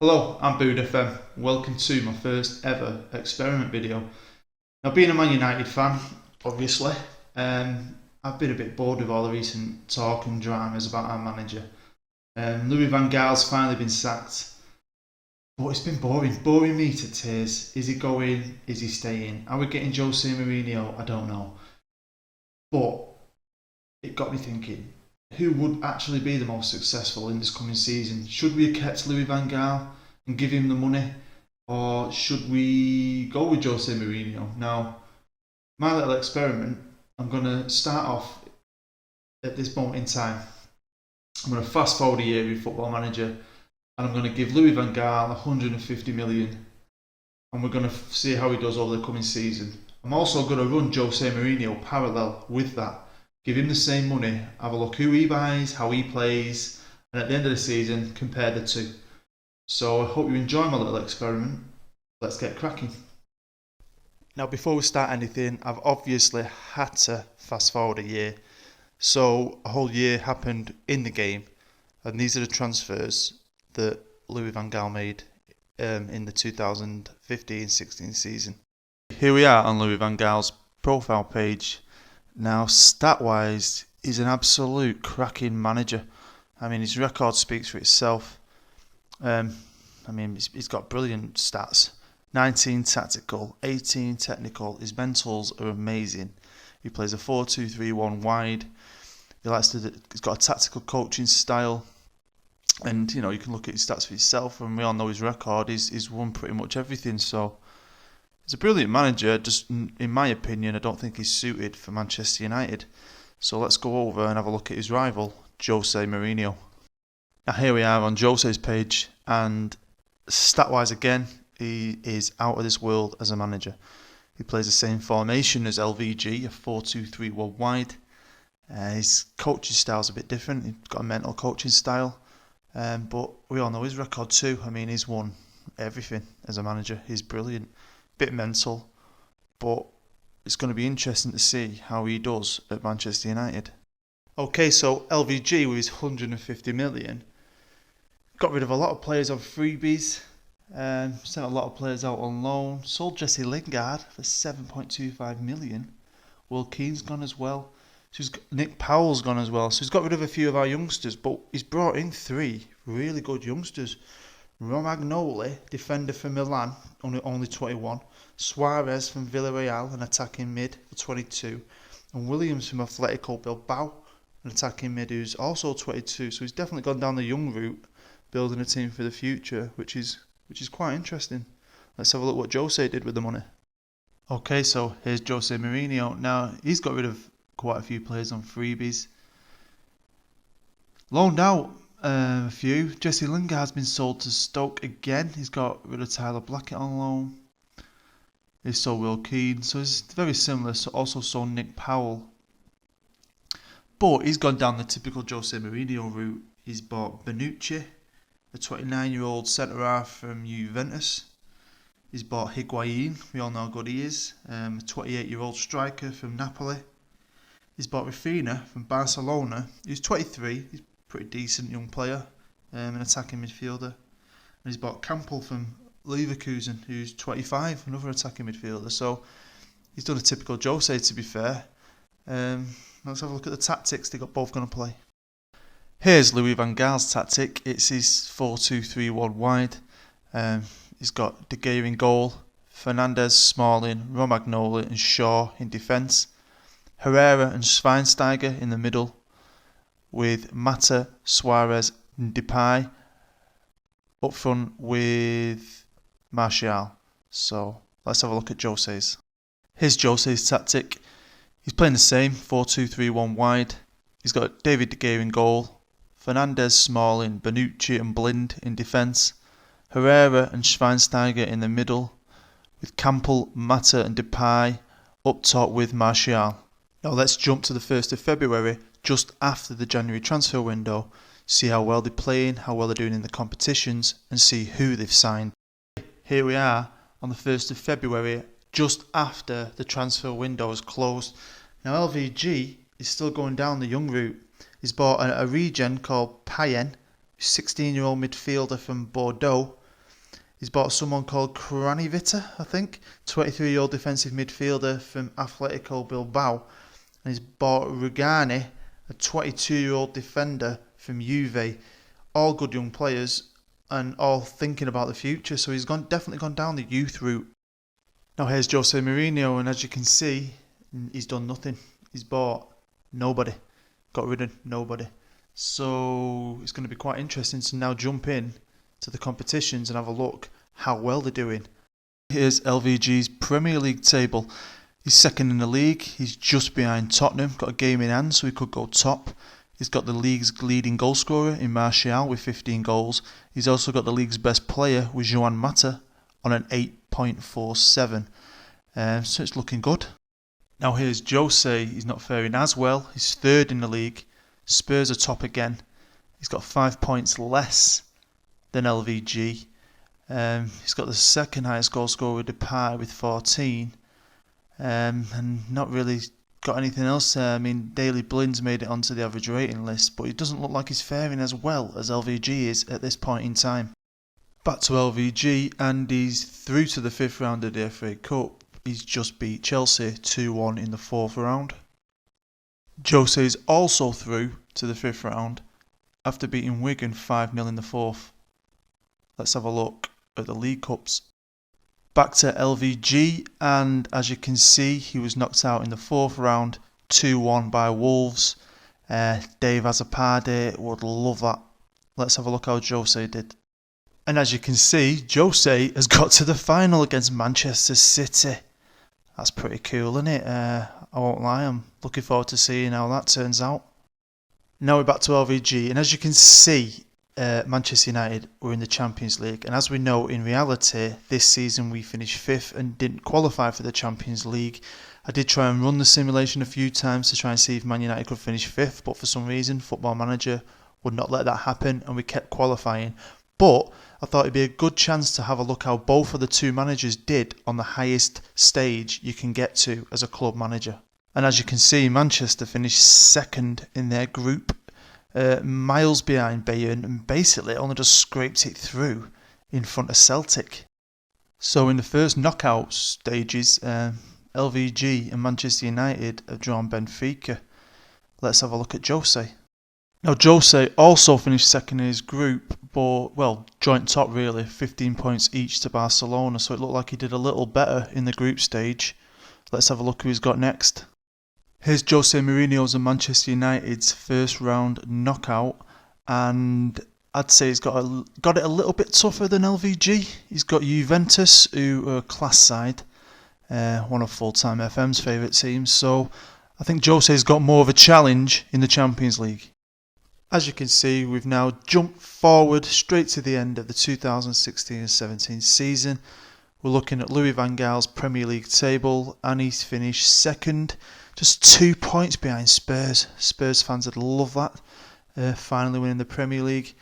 Hello, I'm Bood FM. Welcome to my first ever experiment video. Now, being a Man United fan, obviously, I've been a bit bored with all the recent talk and dramas about our manager. Louis van Gaal's finally been sacked, but it's been boring me to tears. Is he going? Is he staying? Are we getting Jose Mourinho? I don't know. But it got me thinking, who would actually be the most successful in this coming season? Should we have kept Louis van Gaal and give him the money, or should we go with Jose Mourinho? Now, my little experiment, I'm going to start off at this moment in time. I'm going to fast forward a year with Football Manager, and I'm going to give Louis van Gaal 150 million, and we're going to see how he does over the coming season. I'm also going to run Jose Mourinho parallel with that. Give him the same money, have a look who he buys, how he plays, and at the end of the season, compare the two. So I hope you enjoy my little experiment. Let's get cracking. Now, before we start anything, I've obviously had to fast forward a year. So a whole year happened in the game, and these are the transfers that Louis van Gaal made in the 2015-16 season. Here we are on Louis van Gaal's profile page. Now, stat-wise, he's an absolute cracking manager. I mean, his record speaks for itself. He's got brilliant stats. 19 tactical, 18 technical. His mentals are amazing. He plays a 4-2-3-1 wide. He's got a tactical coaching style. And, you can look at his stats for yourself, and we all know his record. He's won pretty much everything, so he's a brilliant manager. Just in my opinion, I don't think he's suited for Manchester United. So let's go over and have a look at his rival, Jose Mourinho. Now here we are on Jose's page, and stat-wise again, he is out of this world as a manager. He plays the same formation as LVG, a 4-2-3-1 wide. His coaching style is a bit different. He's got a mental coaching style, but we all know his record too. I mean, he's won everything as a manager. He's brilliant. Bit mental, but it's going to be interesting to see how he does at Manchester United. Okay, so LVG with his 150 million got rid of a lot of players on freebies, sent a lot of players out on loan, sold Jesse Lingard for 7.25 million. Will Keane's gone as well. Nick Powell's gone as well. So he's got rid of a few of our youngsters, but he's brought in 3 really good youngsters. Romagnoli, defender for Milan, only 21. Suarez from Villarreal, an attacking mid for 22. And Williams from Atletico Bilbao, an attacking mid who's also 22. So he's definitely gone down the young route, building a team for the future, which is quite interesting. Let's have a look what Jose did with the money. Okay, so here's Jose Mourinho. Now, he's got rid of quite a few players on freebies. Loaned out a few. Jesse Lingard's been sold to Stoke again. He's got rid of Tyler Blackett on loan. He's sold Will Keane. So it's very similar. So also sold Nick Powell. But he's gone down the typical Jose Mourinho route. He's bought Bonucci, a 29-year-old centre-half from Juventus. He's bought Higuain. We all know how good he is. A 28-year-old striker from Napoli. He's bought Rafinha from Barcelona. He's 23. He's pretty decent young player, an attacking midfielder. And he's bought Campbell from Leverkusen, who's 25, another attacking midfielder. So he's done a typical Jose, to be fair. Let's have a look at the tactics they got both going to play. Here's Louis van Gaal's tactic. It's his 4-2-3-1 wide. He's got De Gea in goal, Fernandes, Smalling, Romagnoli and Shaw in defence, Herrera and Schweinsteiger in the middle, with Mata, Suarez and Depay up front with Martial. So let's have a look at Jose's. Here's Jose's tactic. He's playing the same 4-2-3-1 wide. He's got David De Gea in goal, Fernandes, Smalling, Bonucci and Blind in defence, Herrera and Schweinsteiger in the middle, with Campbell, Mata and Depay up top with Martial. Now let's jump to the 1st of February, just after the January transfer window, see how well they're playing, how well they're doing in the competitions, and see who they've signed. Here we are on the 1st of February, just after the transfer window is closed. Now LVG is still going down the young route. He's bought a regen called Payen, 16-year-old midfielder from Bordeaux. He's bought someone called Kranjvitar, I think, 23-year-old defensive midfielder from Atletico Bilbao. And he's bought Rugani, a 22-year-old defender from Juve. All good young players and all thinking about the future. So he's definitely gone down the youth route. Now here's Jose Mourinho, and as you can see, he's done nothing. He's bought nobody. Got rid of nobody. So it's going to be quite interesting to now jump in to the competitions and have a look how well they're doing. Here's LVG's Premier League table. He's second in the league. He's just behind Tottenham. Got a game in hand, so he could go top. He's got the league's leading goal scorer in Martial with 15 goals. He's also got the league's best player with Juan Mata on an 8.47. So it's looking good. Now here's Jose. He's not faring as well. He's third in the league. Spurs are top again. He's got 5 points less than LVG. He's got the second highest goal scorer with Depay with 14. And not really got anything else there. I mean, Daley Blind's made it onto the average rating list, but it doesn't look like he's faring as well as LVG is at this point in time. Back to LVG, and he's through to the fifth round of the FA Cup. He's just beat Chelsea 2-1 in the fourth round. Jose is also through to the fifth round after beating Wigan 5-0 in the fourth. Let's have a look at the League Cups. Back to LVG, and as you can see, he was knocked out in the fourth round 2-1 by Wolves. Dave Azapade would love that. Let's have a look how Jose did. And as you can see, Jose has got to the final against Manchester City. That's pretty cool, isn't it? I won't lie, I'm looking forward to seeing how that turns out. Now we're back to LVG, and as you can see, Manchester United were in the Champions League, and as we know, in reality, this season we finished 5th and didn't qualify for the Champions League. I did try and run the simulation a few times to try and see if Man United could finish 5th, but for some reason, Football Manager would not let that happen, and we kept qualifying. But I thought it'd be a good chance to have a look how both of the two managers did on the highest stage you can get to as a club manager. And as you can see, Manchester finished second in their group, miles behind Bayern, and basically only just scraped it through in front of Celtic. So in the first knockout stages, LVG and Manchester United have drawn Benfica. Let's have a look at Jose. Now Jose also finished second in his group, but, well, joint top really, 15 points each to Barcelona, so it looked like he did a little better in the group stage. Let's have a look who he's got next. Here's Jose Mourinho's and Manchester United's first round knockout, and I'd say he's got it a little bit tougher than LVG. He's got Juventus, who are a class side, one of Full-Time FM's favourite teams, so I think Jose's got more of a challenge in the Champions League. As you can see, we've now jumped forward straight to the end of the 2016-17 season. We're looking at Louis van Gaal's Premier League table, and he's finished second, just 2 points behind Spurs. Spurs fans would love that, finally winning the Premier League.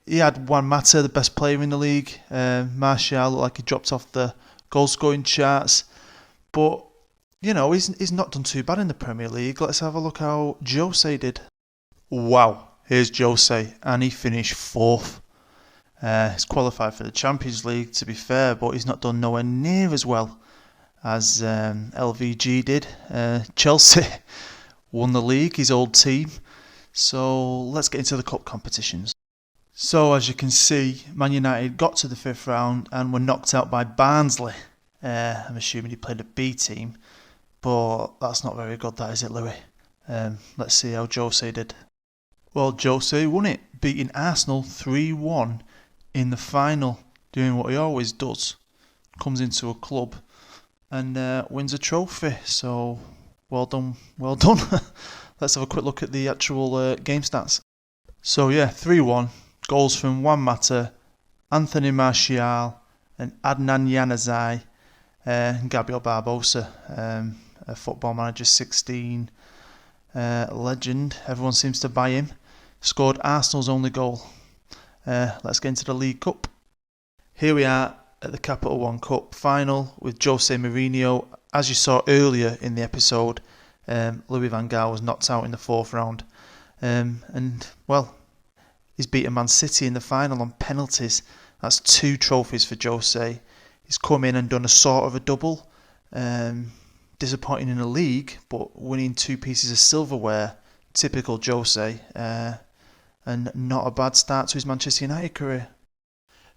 He had Juan Mata, the best player in the league. Martial looked like he dropped off the goal-scoring charts. But, you know, he's not done too bad in the Premier League. Let's have a look how Jose did. Wow, here's Jose, and he finished 4th. He's qualified for the Champions League, to be fair, but he's not done nowhere near as well as LVG did. Chelsea won the league, his old team. So let's get into the cup competitions. So as you can see, Man United got to the 5th round and were knocked out by Barnsley. I'm assuming he played a B team, but that's not very good, that is it, Louis? Let's see how Jose did. Well, Jose won it, beating Arsenal 3-1 in the final, doing what he always does. Comes into a club and wins a trophy, so well done, well done. Let's have a quick look at the actual game stats. So yeah, 3-1, goals from Juan Mata, Anthony Martial and Adnan Januzaj, and Gabriel Barbosa, a Football Manager 16 legend. Everyone seems to buy him. Scored Arsenal's only goal. Let's get into the League Cup. Here we are at the Capital One Cup final with Jose Mourinho. As you saw earlier in the episode, Louis van Gaal was knocked out in the 4th round. And, well, he's beaten Man City in the final on penalties. That's 2 trophies for Jose. He's come in and done a sort of a double. Disappointing in the league, but winning 2 pieces of silverware, typical Jose, and not a bad start to his Manchester United career.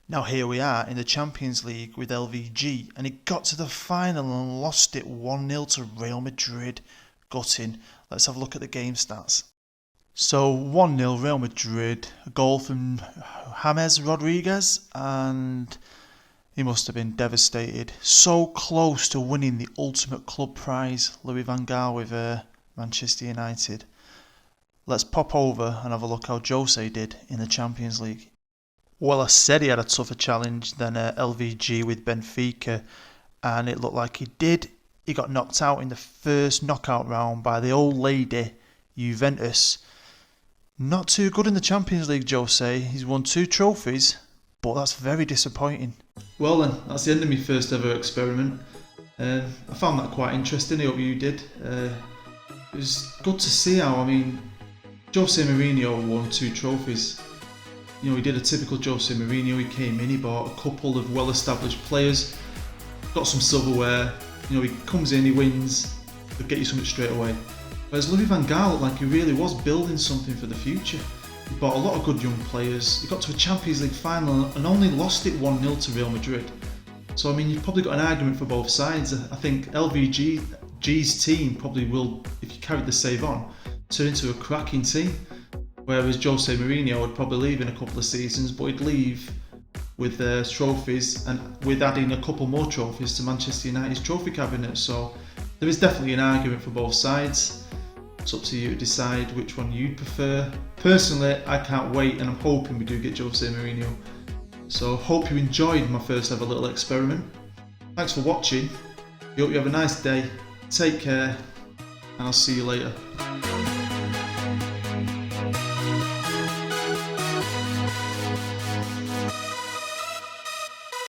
Now here we are in the Champions League with LVG, and he got to the final and lost it 1-0 to Real Madrid. Gutting. Let's have a look at the game stats. So 1-0 Real Madrid, a goal from James Rodriguez, and he must have been devastated. So close to winning the ultimate club prize, Louis van Gaal with Manchester United. Let's pop over and have a look how Jose did in the Champions League. Well, I said he had a tougher challenge than LVG with Benfica, and it looked like he did. He got knocked out in the first knockout round by the old lady, Juventus. Not too good in the Champions League, Jose. He's won 2 trophies, but that's very disappointing. Well then, that's the end of my first ever experiment. I found that quite interesting. I hope you did. It was good to see how, Jose Mourinho won 2 trophies. He did a typical Jose Mourinho. He came in, he bought a couple of well-established players, got some silverware. He comes in, he wins, he'll get you something straight away. Whereas Louis van Gaal looked like he really was building something for the future. He bought a lot of good young players. He got to a Champions League final and only lost it 1-0 to Real Madrid. So you've probably got an argument for both sides. I think LVG's team probably will, if you carried the save on, turn into a cracking team. Whereas Jose Mourinho would probably leave in a couple of seasons, but he'd leave with trophies, and with adding a couple more trophies to Manchester United's trophy cabinet. So there is definitely an argument for both sides. It's up to you to decide which one you'd prefer. Personally, I can't wait, and I'm hoping we do get Jose Mourinho. So hope you enjoyed my first ever little experiment. Thanks for watching. I hope you have a nice day. Take care, and I'll see you later.